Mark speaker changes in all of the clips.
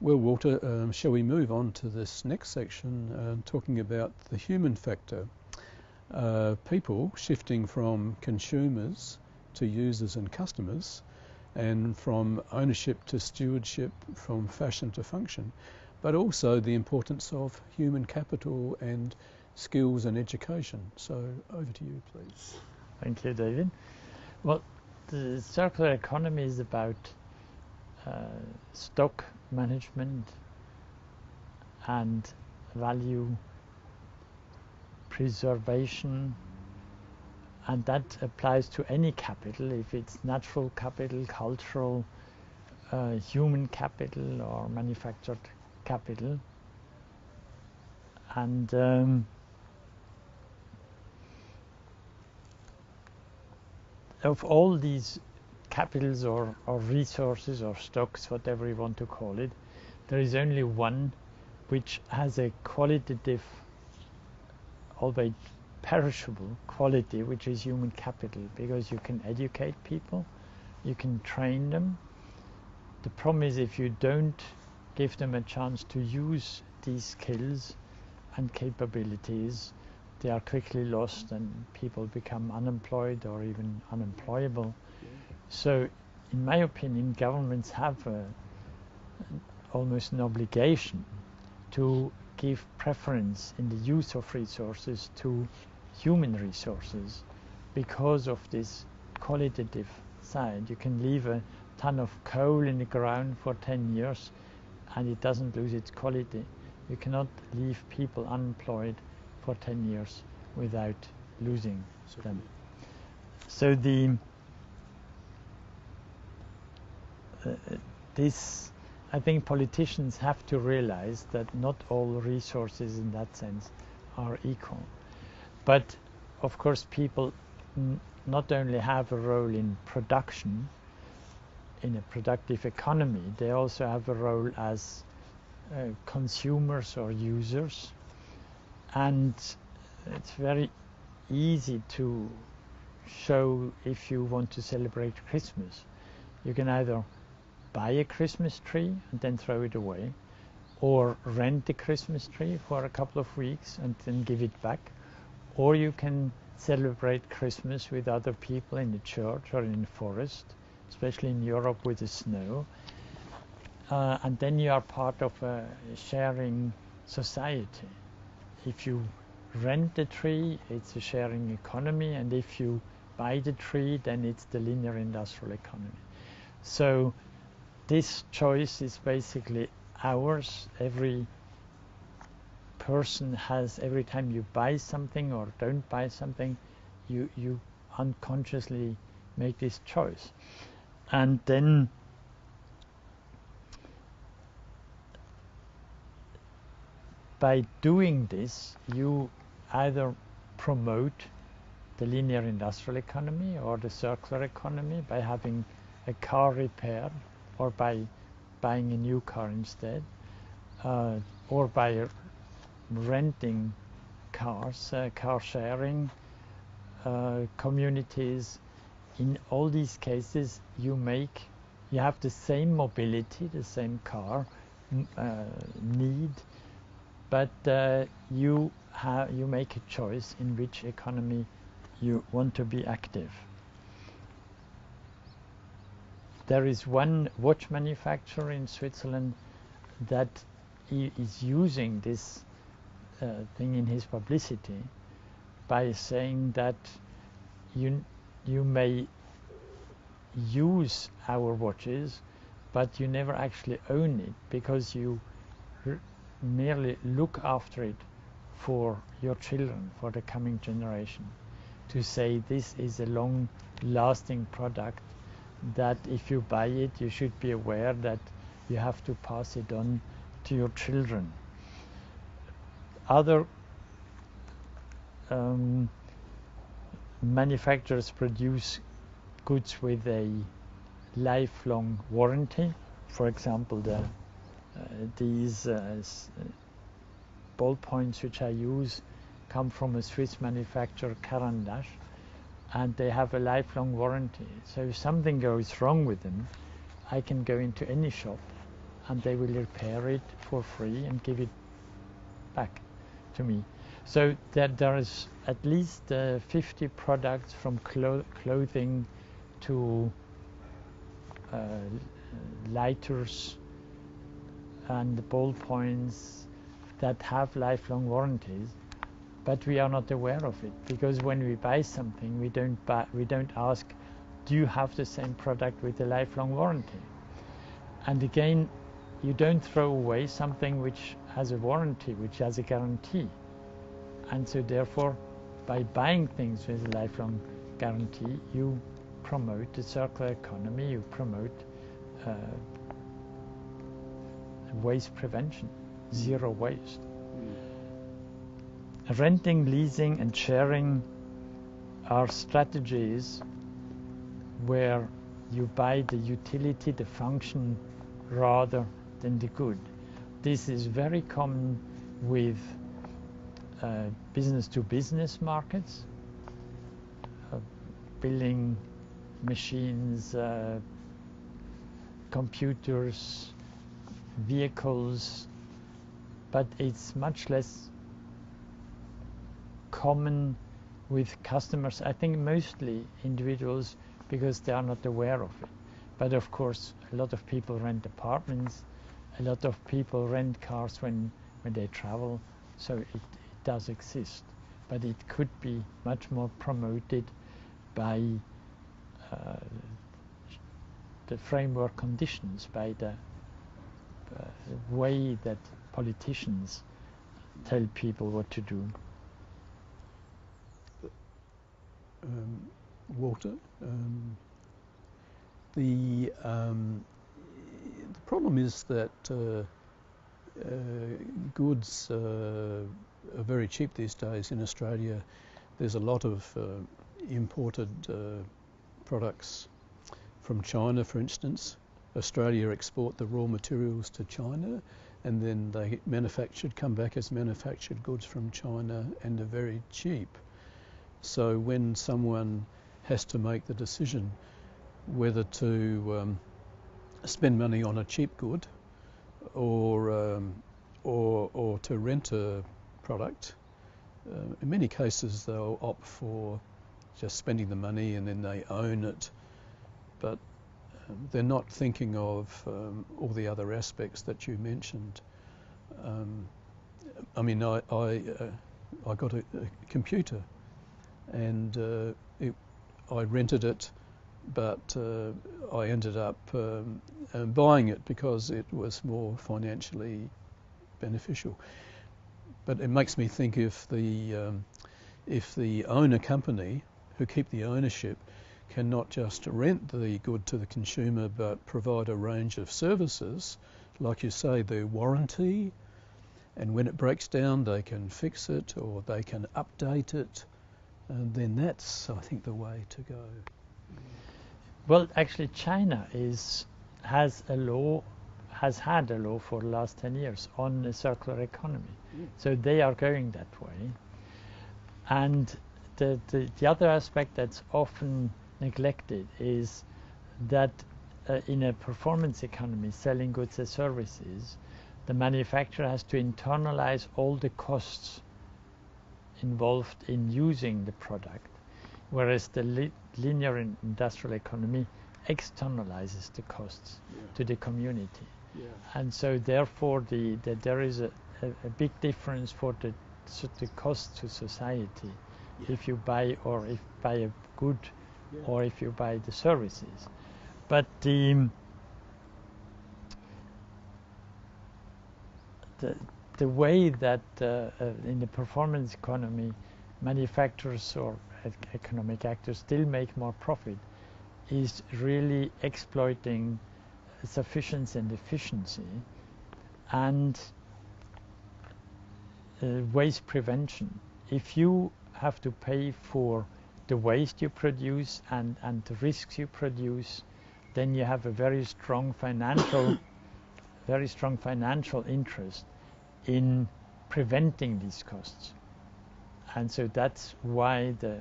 Speaker 1: Well, Walter, shall we move on to this next section, talking about the human factor? People shifting from consumers to users and customers, and from ownership to stewardship, from fashion to function, but also the importance of human capital and skills and education. So over to you, please.
Speaker 2: Thank you, David. Well, the circular economy is about stock management and value preservation, and that applies to any capital, if it's natural capital, cultural, human capital, or manufactured capital. And of all these capitals or resources or stocks, whatever you want to call it, there is only one which has a qualitative, albeit perishable quality, which is human capital, because you can educate people, you can train them. The problem is if you don't give them a chance to use these skills and capabilities, they are quickly lost and people become unemployed or even unemployable. So, in my opinion, governments have almost an obligation to give preference in the use of resources to human resources because of this qualitative side. You can leave a ton of coal in the ground for 10 years and it doesn't lose its quality. You cannot leave people unemployed for 10 years without losing them. So I think politicians have to realize that not all resources in that sense are equal. But of course people not only have a role in production, in a productive economy, they also have a role as consumers or users. And it's very easy to show if you want to celebrate Christmas. You can either buy a Christmas tree and then throw it away, or rent a Christmas tree for a couple of weeks and then give it back, or you can celebrate Christmas with other people in the church or in the forest, especially in Europe with the snow, and then you are part of a sharing society. If you rent a tree, it's a sharing economy, and if you buy the tree, then it's the linear industrial economy. So this choice is basically ours. Every person has, every time you buy something or don't buy something, you unconsciously make this choice. And then by doing this, you either promote the linear industrial economy or the circular economy by having a car repaired, or by buying a new car instead, or by renting cars, car sharing communities. In all these cases, you have the same mobility, the same car need, but you make a choice in which economy you want to be active. There is one watch manufacturer in Switzerland that is using this thing in his publicity by saying that you may use our watches, but you never actually own it, because you merely look after it for your children, for the coming generation, to say this is a long-lasting product, that if you buy it, you should be aware that you have to pass it on to your children. Other manufacturers produce goods with a lifelong warranty. For example, these ballpoints which I use come from a Swiss manufacturer, Carandache, and they have a lifelong warranty. So if something goes wrong with them, I can go into any shop and they will repair it for free and give it back to me. So there is at least 50 products from clothing to lighters and ballpoints that have lifelong warranties, but we are not aware of it, because when we buy something, we don't ask, do you have the same product with a lifelong warranty? And again, you don't throw away something which has a warranty, which has a guarantee. And so therefore, by buying things with a lifelong guarantee, you promote the circular economy, you promote waste prevention, zero waste. Renting, leasing and sharing are strategies where you buy the utility, the function, rather than the good. This is very common with business-to-business markets, building machines, computers, vehicles, but it's much less common with customers. I think mostly individuals, because they are not aware of it. But of course, a lot of people rent apartments, a lot of people rent cars when they travel, so it does exist. But it could be much more promoted by the framework conditions, by the way that politicians tell people what to do.
Speaker 1: Walter, the problem is that goods are very cheap these days in Australia. There's a lot of imported products from China, for instance. Australia export the raw materials to China, and then they come back as manufactured goods from China, and are very cheap. So when someone has to make the decision whether to spend money on a cheap good or to rent a product, in many cases they'll opt for just spending the money and then they own it, but they're not thinking of all the other aspects that you mentioned. I mean, I got a computer, and I rented it, but I ended up buying it because it was more financially beneficial. But it makes me think, if the owner company, who keep the ownership, cannot just rent the good to the consumer but provide a range of services, like you say, the warranty, and when it breaks down they can fix it or they can update it, and then that's, I think, the way to go.
Speaker 2: Well, actually China has had a law for the last 10 years on a circular economy. So they are going that way. And the other aspect that's often neglected is that in a performance economy, selling goods and services, the manufacturer has to internalize all the costs involved in using the product, whereas the linear industrial economy externalizes the costs to the community. And so therefore there is a big difference for the cost to society if you buy a good or if you buy the services. But the way that in the performance economy manufacturers or economic actors still make more profit is really exploiting sufficiency and efficiency and waste prevention. If you have to pay for the waste you produce and the risks you produce, then you have a very strong financial interest in preventing these costs. And so that's why the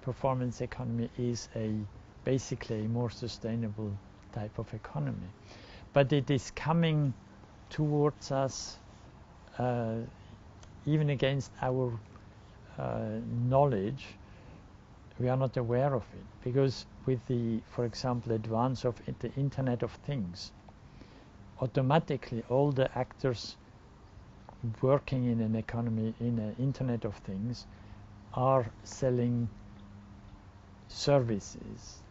Speaker 2: performance economy is basically a more sustainable type of economy. but it is coming towards us even against our knowledge. We are not aware of it, because with the, for example, advance of the Internet of Things, automatically all the actors working in an economy, in an Internet of Things, are selling services.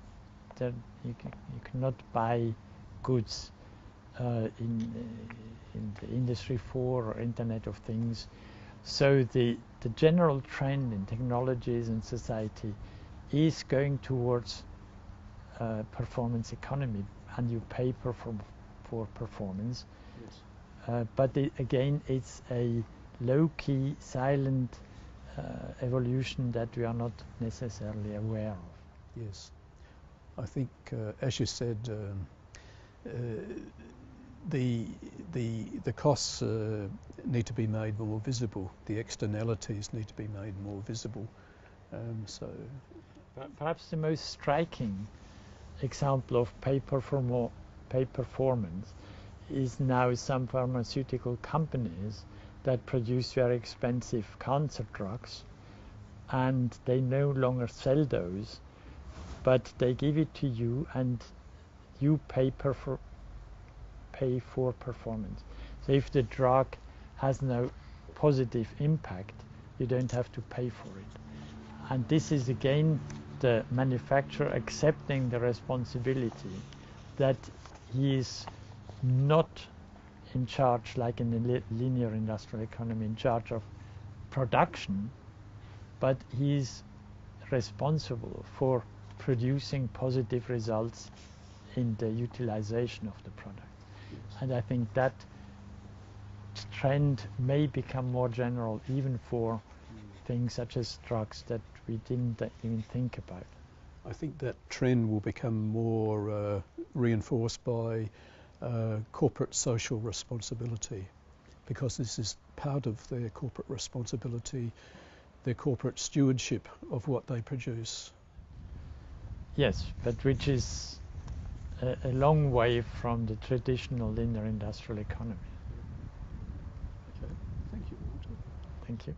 Speaker 2: That you cannot buy goods in the Industry 4 or Internet of Things. So the general trend in technologies and society is going towards performance economy, and you pay for performance. Yes. But again, it's a low-key, silent evolution that we are not necessarily aware of.
Speaker 1: Yes. I think, as you said, the costs need to be made more visible. The externalities need to be made more visible.
Speaker 2: Perhaps the most striking example of pay performance is now some pharmaceutical companies that produce very expensive cancer drugs, and they no longer sell those, but they give it to you and you pay for performance. So if the drug has no positive impact, you don't have to pay for it. And this is again the manufacturer accepting the responsibility that he is not in charge, like in the linear industrial economy, in charge of production, but he is responsible for producing positive results in the utilization of the product. And I think that trend may become more general even for things such as drugs that we didn't even think about.
Speaker 1: I think that trend will become more reinforced by corporate social responsibility, because this is part of their corporate responsibility, their corporate stewardship of what they produce.
Speaker 2: Yes, but which is a long way from the traditional linear industrial economy.
Speaker 1: Okay, thank you, Walter.
Speaker 2: Thank you.